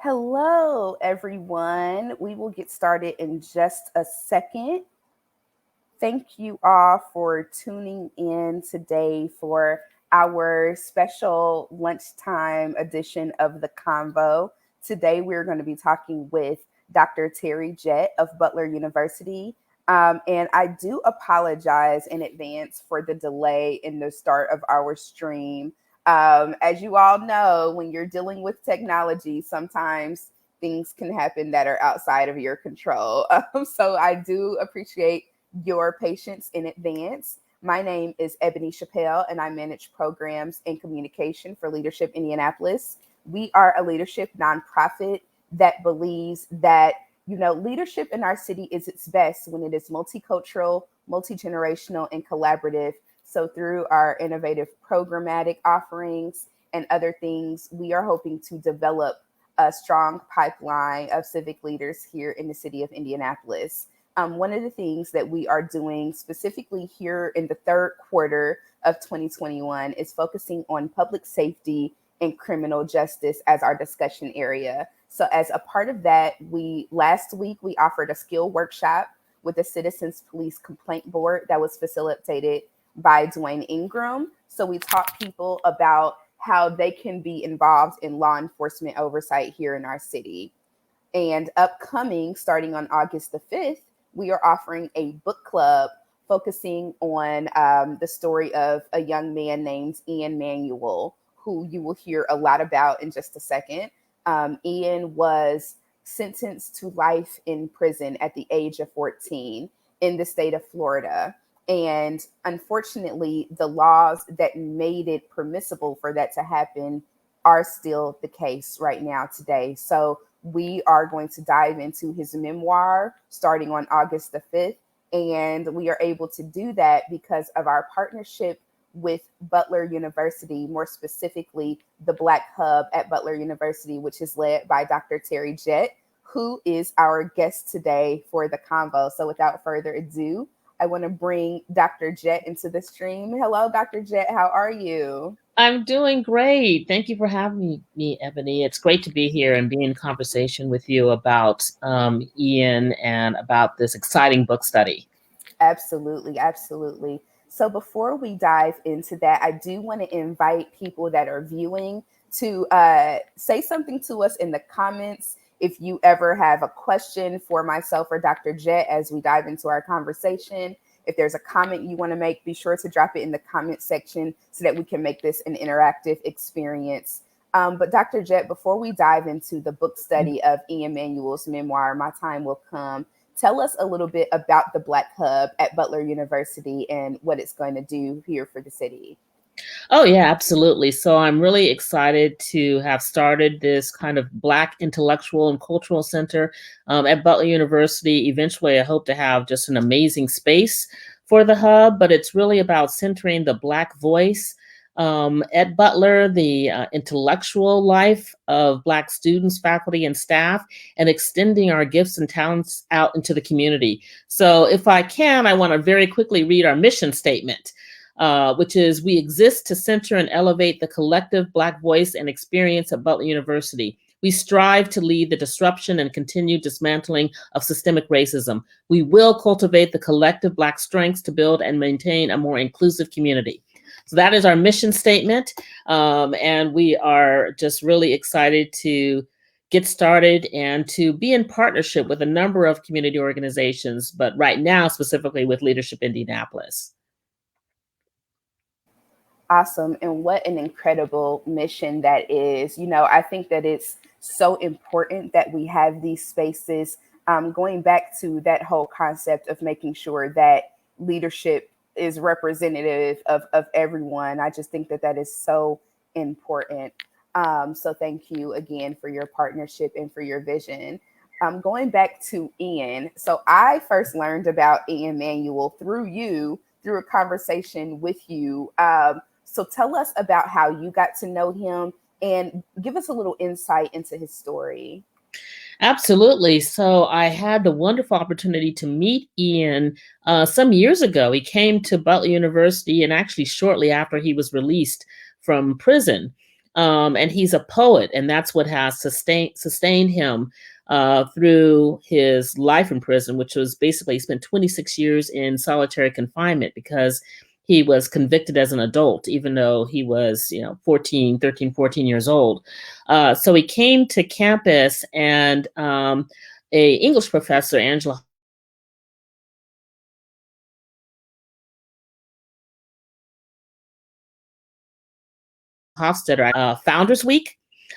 Hello, everyone. We will get started in just a second. Thank you all for tuning in today for our special lunchtime edition of the Convo. Today, we're going to be talking with Dr. Terri Jett of Butler University. And I do apologize in advance for the delay in the start of our stream. As you all know, when you're dealing with technology, sometimes things can happen that are outside of your control. So I do appreciate your patience in advance. My name is Ebony Chappelle, and I manage programs and communication for Leadership Indianapolis. We are a leadership nonprofit that believes that leadership in our city is its best when it is multicultural, multi-generational, and collaborative. So through our innovative programmatic offerings and other things, we are hoping to develop a strong pipeline of civic leaders here in the city of Indianapolis. One of the things that we are doing specifically here in the third quarter of 2021 is focusing on public safety and criminal justice as our discussion area. So as a part of that, last week we offered a skill workshop with the Citizens Police Complaint Board that was facilitated by Dwayne Ingram. So we taught people about how they can be involved in law enforcement oversight here in our city. And upcoming, starting on August the 5th, we are offering a book club focusing on the story of a young man named Ian Manuel, who you will hear a lot about in just a second. Ian was sentenced to life in prison at the age of 14 in the state of Florida. And unfortunately, the laws that made it permissible for that to happen are still the case right now today. So we are going to dive into his memoir starting on August the 5th. And we are able to do that because of our partnership with Butler University, more specifically, the Black Hub at Butler University, which is led by Dr. Terri Jett, who is our guest today for the convo. So without further ado, I want to bring Dr. Jett into the stream. Hello, Dr. Jett. How are you? I'm doing great. Thank you for having me, Ebony. It's great to be here and be in conversation with you about Ian and about this exciting book study. Absolutely, absolutely. So before we dive into that, I do want to invite people that are viewing to say something to us in the comments. If you ever have a question for myself or Dr. Jett as we dive into our conversation, if there's a comment you want to make, be sure to drop it in the comment section so that we can make this an interactive experience. But Dr. Jett, before we dive into the book study of Ian Manuel's memoir, My Time Will Come, tell us a little bit about the Black Hub at Butler University and what it's going to do here for the city. Oh, yeah, absolutely. So I'm really excited to have started this kind of Black intellectual and cultural center at Butler University. Eventually, I hope to have just an amazing space for the hub, but it's really about centering the Black voice at Butler, the intellectual life of Black students, faculty, and staff, and extending our gifts and talents out into the community. So if I can, I want to very quickly read our mission statement. Which is, we exist to center and elevate the collective Black voice and experience at Butler University. We strive to lead the disruption and continued dismantling of systemic racism. We will cultivate the collective Black strengths to build and maintain a more inclusive community. So that is our mission statement. And we are just really excited to get started and to be in partnership with a number of community organizations, but right now, specifically with Leadership Indianapolis. Awesome. And what an incredible mission that is. I think that it's so important that we have these spaces, going back to that whole concept of making sure that leadership is representative of everyone. I just think that that is so important. So thank you again for your partnership and for your vision. Going back to Ian. So I first learned about Ian Manuel through a conversation with you. So tell us about how you got to know him and give us a little insight into his story. Absolutely. So I had the wonderful opportunity to meet Ian some years ago. He came to Butler University, and actually shortly after he was released from prison. And he's a poet, and that's what has sustained him through his life in prison, which was basically he spent 26 years in solitary confinement because he was convicted as an adult, even though he was, 14 years old. So he came to campus, and a English professor, Angela Hofstadter, Founders Week.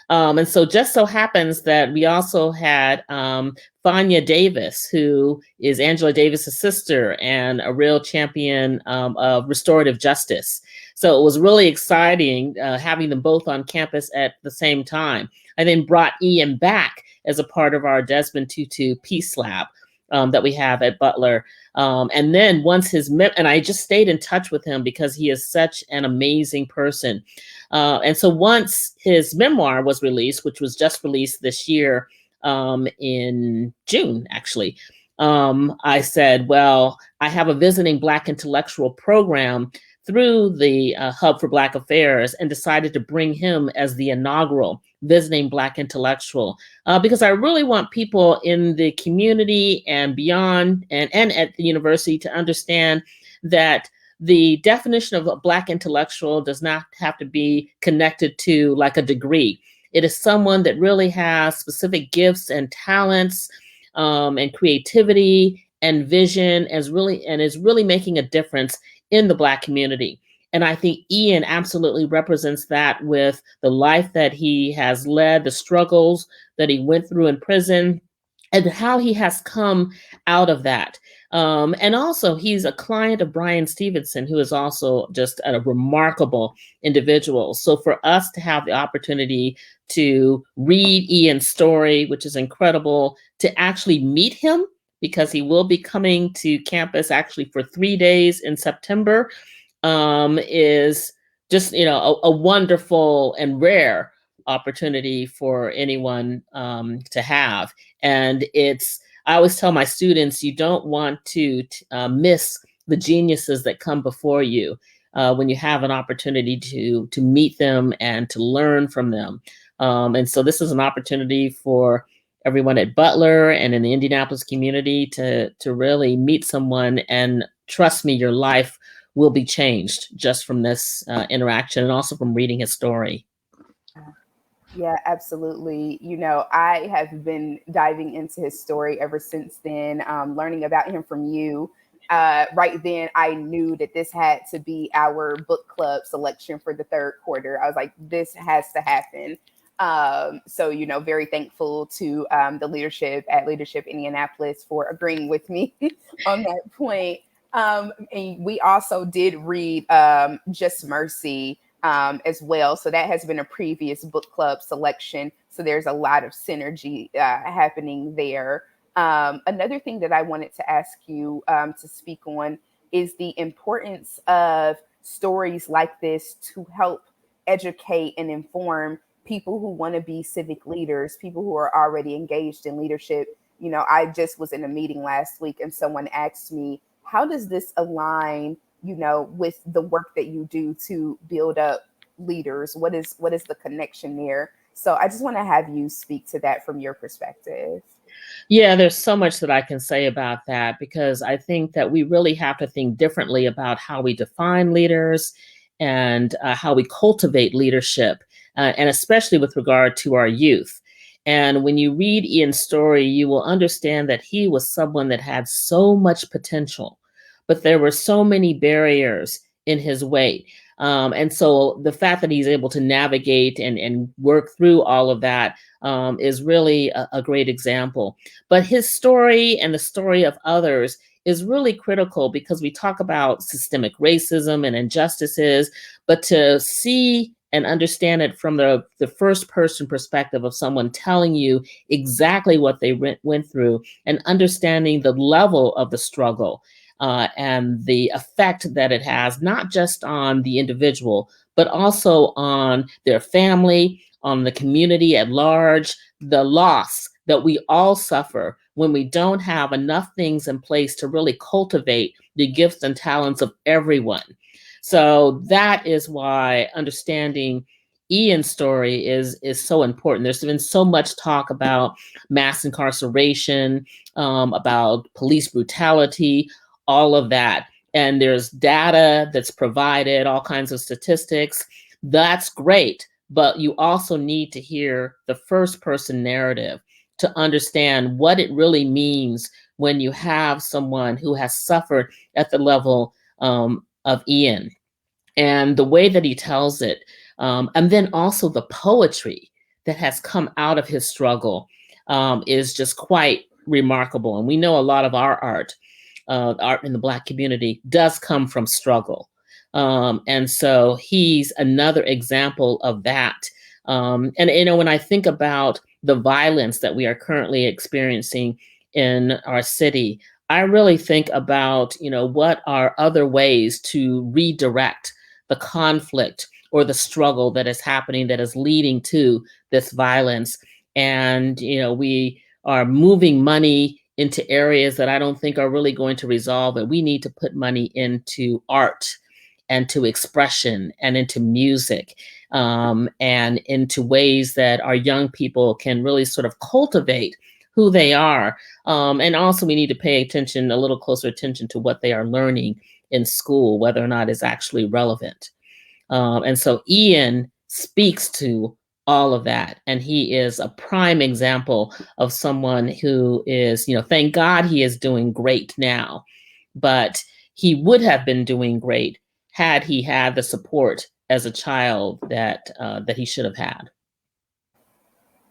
And so just so happens that we also had Fania Davis, who is Angela Davis's sister and a real champion of restorative justice. So it was really exciting having them both on campus at the same time. I then brought Ian back as a part of our Desmond Tutu Peace Lab that we have at Butler. And then once and I just stayed in touch with him because he is such an amazing person. And so once his memoir was released, which was just released this year in June, actually, I said, well, I have a visiting Black intellectual program through the Hub for Black Affairs, and decided to bring him as the inaugural visiting Black intellectual, because I really want people in the community and beyond and at the university to understand that the definition of a Black intellectual does not have to be connected to like a degree. It is someone that really has specific gifts and talents and creativity and vision, is really making a difference in the Black community. And I think Ian absolutely represents that with the life that he has led, the struggles that he went through in prison, and how he has come out of that. And also, he's a client of Brian Stevenson, who is also just a remarkable individual. So for us to have the opportunity to read Ian's story, which is incredible, to actually meet him, because he will be coming to campus actually for 3 days in September, is just, a wonderful and rare opportunity for anyone to have. And I always tell my students, you don't want to miss the geniuses that come before you when you have an opportunity to meet them and to learn from them. And so this is an opportunity for everyone at Butler and in the Indianapolis community to really meet someone, and trust me, your life will be changed just from this interaction, and also from reading his story. Yeah, absolutely. I have been diving into his story ever since then, learning about him from you. Right then, I knew that this had to be our book club selection for the third quarter. I was like, this has to happen. So, very thankful to the leadership at Leadership Indianapolis for agreeing with me on that point. And we also did read Just Mercy as well. So that has been a previous book club selection. So there's a lot of synergy happening there. Another thing that I wanted to ask you to speak on is the importance of stories like this to help educate and inform people who want to be civic leaders, people who are already engaged in leadership. I just was in a meeting last week and someone asked me, how does this align, with the work that you do to build up leaders? What is the connection there? So I just want to have you speak to that from your perspective. Yeah, there's so much that I can say about that, because I think that we really have to think differently about how we define leaders and how we cultivate leadership, and especially with regard to our youth. And when you read Ian's story, you will understand that he was someone that had so much potential, but there were so many barriers in his way. And so the fact that he's able to navigate and work through all of that is really a great example. But his story and the story of others is really critical, because we talk about systemic racism and injustices, but to see and understand it from the first person perspective of someone telling you exactly what they went through, and understanding the level of the struggle and the effect that it has, not just on the individual, but also on their family, on the community at large, the loss that we all suffer when we don't have enough things in place to really cultivate the gifts and talents of everyone. So that is why understanding Ian's story is so important. There's been so much talk about mass incarceration, about police brutality, all of that. And there's data that's provided, all kinds of statistics. That's great. But you also need to hear the first person narrative to understand what it really means when you have someone who has suffered at the level of Ian, and the way that he tells it, and then also the poetry that has come out of his struggle, is just quite remarkable. And we know a lot of our art in the Black community does come from struggle. And so he's another example of that. And, when I think about the violence that we are currently experiencing in our city, I really think about, what are other ways to redirect the conflict or the struggle that is happening that is leading to this violence. And, we are moving money into areas that I don't think are really going to resolve it. We need to put money into art and to expression and into music, and into ways that our young people can really sort of cultivate who they are. And also we need to pay attention, a little closer attention to what they are learning in school, whether or not it's actually relevant. And so Ian speaks to all of that. And he is a prime example of someone who is, thank God he is doing great now, but he would have been doing great had he had the support as a child that he should have had.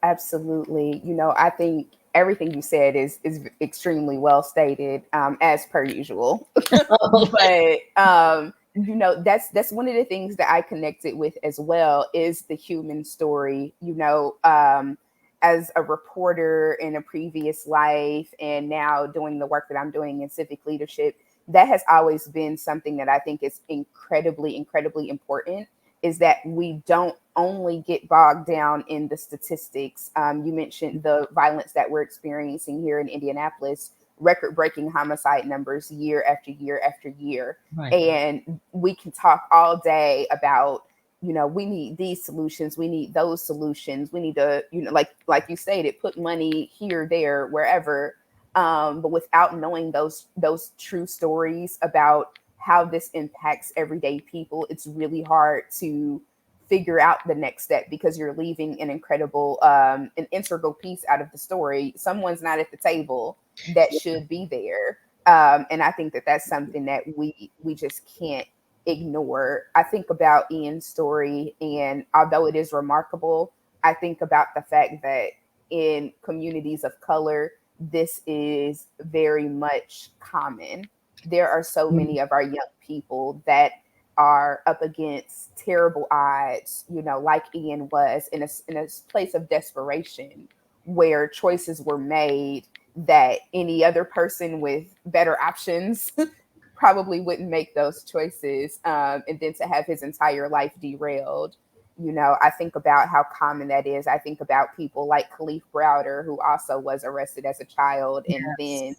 Absolutely. I think everything you said is extremely well stated, as per usual. But that's one of the things that I connected with as well, is the human story. As a reporter in a previous life, and now doing the work that I'm doing in civic leadership, that has always been something that I think is incredibly, incredibly important, is that we don't only get bogged down in the statistics. You mentioned the violence that we're experiencing here in Indianapolis, record-breaking homicide numbers year after year after year. Right. And we can talk all day about, we need these solutions, we need those solutions, we need to, like you stated, put money here, there, wherever. But without knowing those true stories about how this impacts everyday people, it's really hard to figure out the next step, because you're leaving an incredible, an integral piece out of the story. Someone's not at the table that should be there. And I think that that's something that we just can't ignore. I think about Ian's story, and although it is remarkable, I think about the fact that in communities of color, this is very much common. There are so many of our young people that are up against terrible odds, like Ian was, in a place of desperation, where choices were made that any other person with better options probably wouldn't make those choices. And then to have his entire life derailed. I think about how common that is. I think about people like Khalif Browder, who also was arrested as a child, and then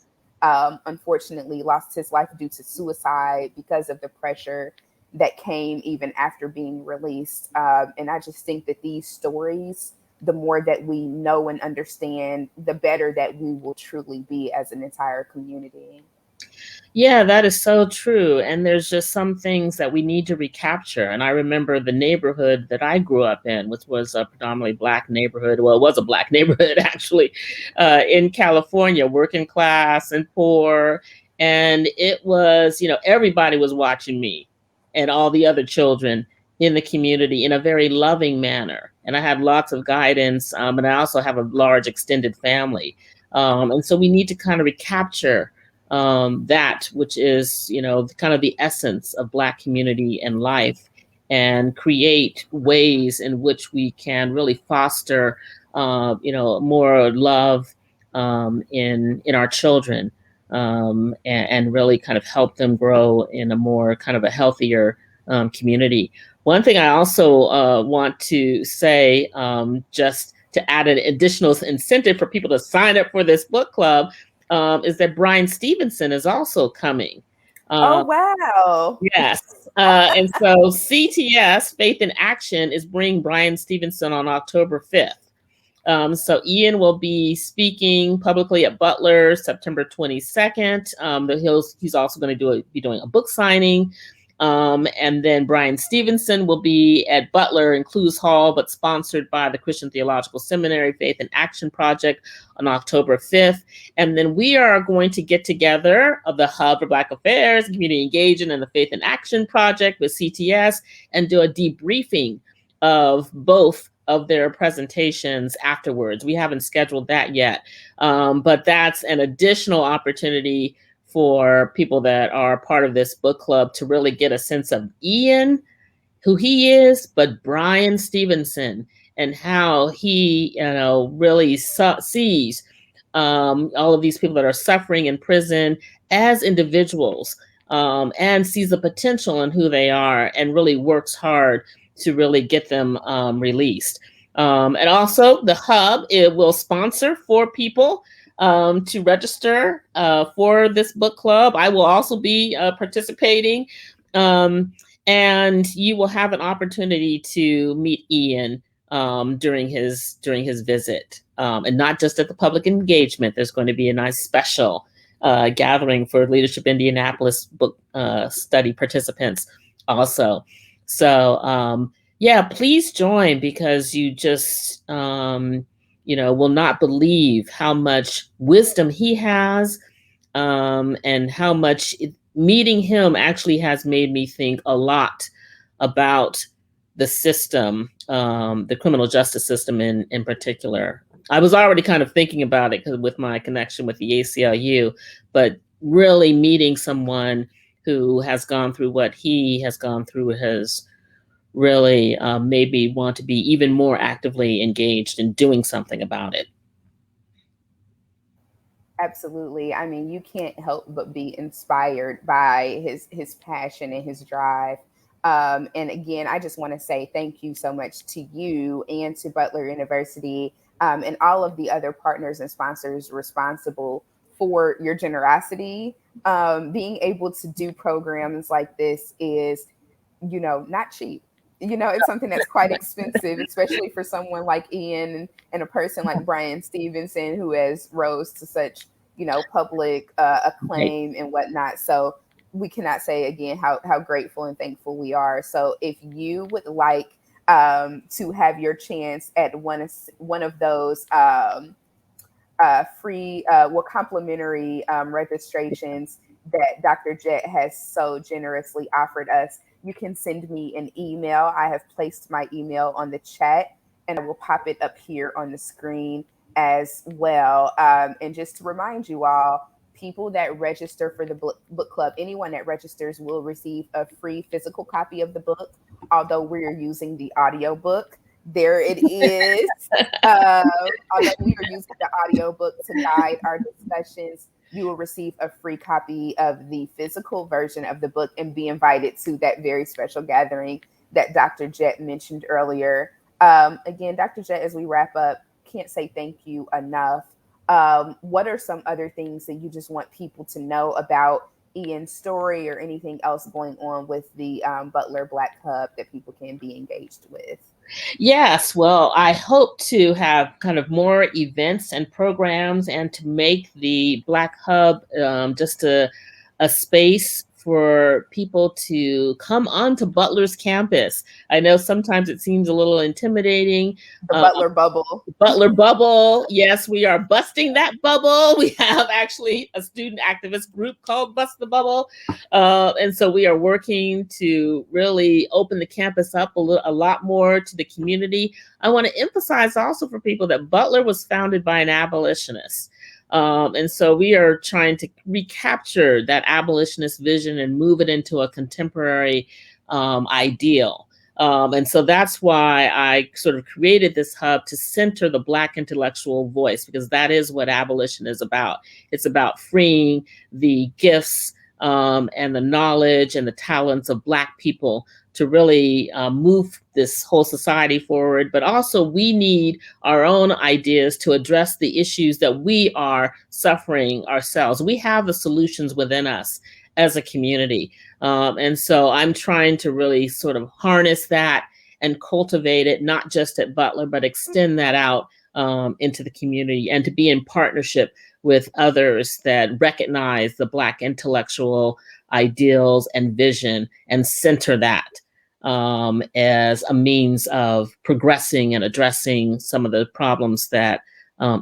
unfortunately lost his life due to suicide because of the pressure that came even after being released. And I just think that these stories, the more that we know and understand, the better that we will truly be as an entire community. Yeah, that is so true. And there's just some things that we need to recapture. And I remember the neighborhood that I grew up in, which was a predominantly Black neighborhood. Well, it was a Black neighborhood, actually, in California, working class and poor. And it was, everybody was watching me and all the other children in the community in a very loving manner. And I had lots of guidance. And I also have a large extended family. And so we need to kind of recapture that, which is, kind of the essence of Black community and life, and create ways in which we can really foster, more love in our children, and really kind of help them grow in a more kind of a healthier community. One thing I also want to say, just to add an additional incentive for people to sign up for this book club, is that Brian Stevenson is also coming Oh, Um, wow. yes. And so CTS, Faith in Action, is bringing Brian Stevenson on October 5th. So Ian will be speaking publicly at Butler September 22nd. He's also going to be doing a book signing. And then Brian Stevenson will be at Butler in Clues Hall, but sponsored by the Christian Theological Seminary Faith and Action Project on October 5th. And then we are going to get together of the Hub for Black Affairs, Community Engagement, and the Faith and Action Project with CTS and do a debriefing of both of their presentations afterwards. We haven't scheduled that yet, but that's an additional opportunity for people that are part of this book club to really get a sense of Ian, who he is, but Brian Stevenson and how he, really sees all of these people that are suffering in prison as individuals, and sees the potential in who they are and really works hard to really get them released. And also the Hub, it will sponsor 4 people to register for this book club. I will also be participating. And you will have an opportunity to meet Ian during his visit, and not just at the public engagement. There's going to be a nice special gathering for Leadership Indianapolis book study participants also. So yeah, please join, because you just will not believe how much wisdom he has, and how much meeting him actually has made me think a lot about the system, the criminal justice system in particular. I was already kind of thinking about it with my connection with the ACLU, but really meeting someone who has gone through what he has gone through has really made me want to be even more actively engaged in doing something about it. Absolutely. I mean, you can't help but be inspired by his passion and his drive. And again, I just want to say thank you so much to you and to Butler University, and all of the other partners and sponsors responsible for your generosity. Being able to do programs like this is, not cheap. It's something that's quite expensive, especially for someone like Ian, and a person like Brian Stevenson, who has rose to such, public acclaim and whatnot. So we cannot say again how grateful and thankful we are. So if you would like to have your chance at one of those free, complimentary registrations that Dr. Jett has so generously offered us, you can send me an email. I have placed my email on the chat, and I will pop it up here on the screen as well. And just to remind you all, people that register for the book club, anyone that registers will receive a free physical copy of the book, although we're using the audio book. There it is. Although we are using the audio book to guide our discussions, you will receive a free copy of the physical version of the book and be invited to that very special gathering that Dr. Jett mentioned earlier. Again, Dr. Jett, as we wrap up, can't say thank you enough. What are some other things that you just want people to know about Ian's story, or anything else going on with the Butler Black Hub that people can be engaged with? Yes, well, I hope to have kind of more events and programs, and to make the Black Hub just a space for people to come onto Butler's campus. I know sometimes it seems a little intimidating. The Butler bubble. Butler bubble. Yes, we are busting that bubble. We have actually a student activist group called Bust the Bubble. And so we are working to really open the campus up a lot more to the community. I want to emphasize also for people that Butler was founded by an abolitionist. And so we are trying to recapture that abolitionist vision and move it into a contemporary ideal. And so that's why I sort of created this hub to center the Black intellectual voice, because that is what abolition is about. It's about freeing the gifts and the knowledge and the talents of Black people to really move this whole society forward. But also we need our own ideas to address the issues that we are suffering ourselves. We have the solutions within us. as a community. And so I'm trying to really sort of harness that and cultivate it, not just at Butler, but extend that out into the community, and to be in partnership with others that recognize the Black intellectual ideals and vision and center that as a means of progressing and addressing some of the problems that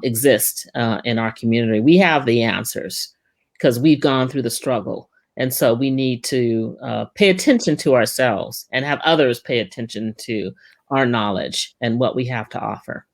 exist in our community. We have the answers because we've gone through the struggle. And so we need to pay attention to ourselves and have others pay attention to our knowledge and what we have to offer.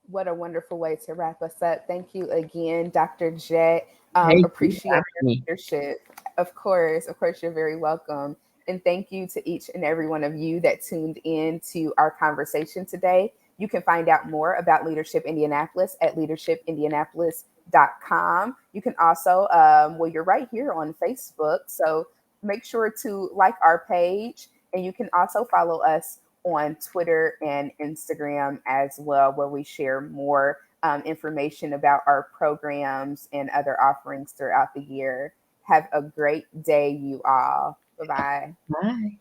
What a wonderful way to wrap us up. Thank you again, Dr. Jett. Thank you for Appreciate having your me. leadership. Of course, you're very welcome. And thank you to each and every one of you that tuned in to our conversation today. You can find out more about Leadership Indianapolis at leadershipindianapolis.com. You can also, well, you're right here on Facebook. So make sure to like our page, and you can also follow us on Twitter and Instagram as well, where we share more information about our programs and other offerings throughout the year. Have a great day, you all. Bye-bye. Bye.